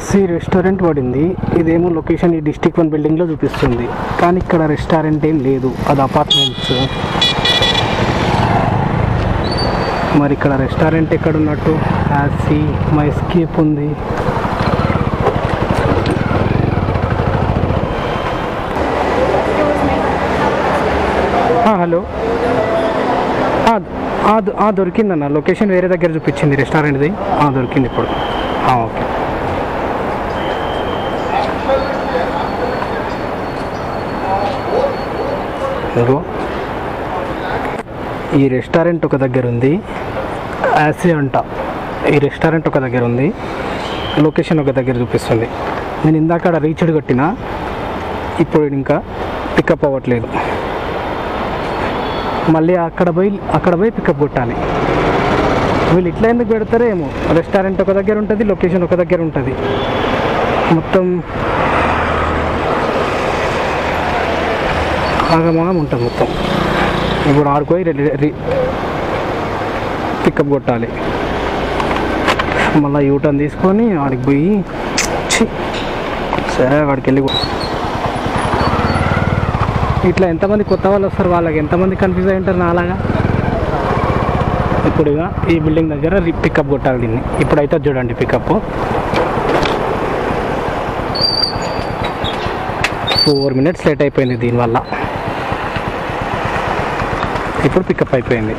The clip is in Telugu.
సి రెస్టారెంట్ పడింది. ఇదేమో లొకేషన్ ఈ డిస్ట్రిక్ట్ 1 బిల్డింగ్లో చూపిస్తుంది, కానీ ఇక్కడ రెస్టారెంట్ ఏం లేదు, అది అపార్ట్మెంట్స్. మరి ఇక్కడ రెస్టారెంట్ ఎక్కడ ఉన్నట్టు? సి మై ఎస్కేప్ ఉంది. హలో, దొరికిందన్న. లొకేషన్ వేరే దగ్గర చూపించింది రెస్టారెంట్ది. దొరికింది ఇప్పుడు. ఓకే. ఇదిగో ఈ రెస్టారెంట్ ఒక దగ్గర ఉంది, యాసీ అంట. ఈ రెస్టారెంట్ ఒక దగ్గర ఉంది, లొకేషన్ ఒక దగ్గర చూపిస్తుంది. నేను ఇందాక రీచ్డ్ కొట్టినా, ఇప్పుడు ఇంకా పికప్ అవ్వట్లేదు. మళ్ళీ అక్కడ పోయి పికప్ కొట్టాలి. వీళ్ళు ఇట్లా ఎందుకు పెడతారో ఏమో. రెస్టారెంట్ ఒక దగ్గర ఉంటుంది, లొకేషన్ ఒక దగ్గర ఉంటుంది, మొత్తం ఆగమాగం ఉంటుంది మొత్తం. ఇప్పుడు ఆడుకోయి పికప్ కొట్టాలి, మళ్ళీ యూటర్న్ తీసుకొని ఆడికి పోయి సరే వాడికి వెళ్ళి. ఇట్లా ఎంతమంది కొత్త వాళ్ళు వస్తారు, వాళ్ళకి ఎంతమంది కన్ఫ్యూజ్ అయి ఉంటారు నాలాగా. ఇప్పుడు ఈ బిల్డింగ్ దగ్గర పికప్ కొట్టాలి దీన్ని. ఇప్పుడైతే చూడండి పికప్ 4 minutes లేట్ అయిపోయింది దీనివల్ల. ఇప్పుడు పికప్ అయిపోయింది.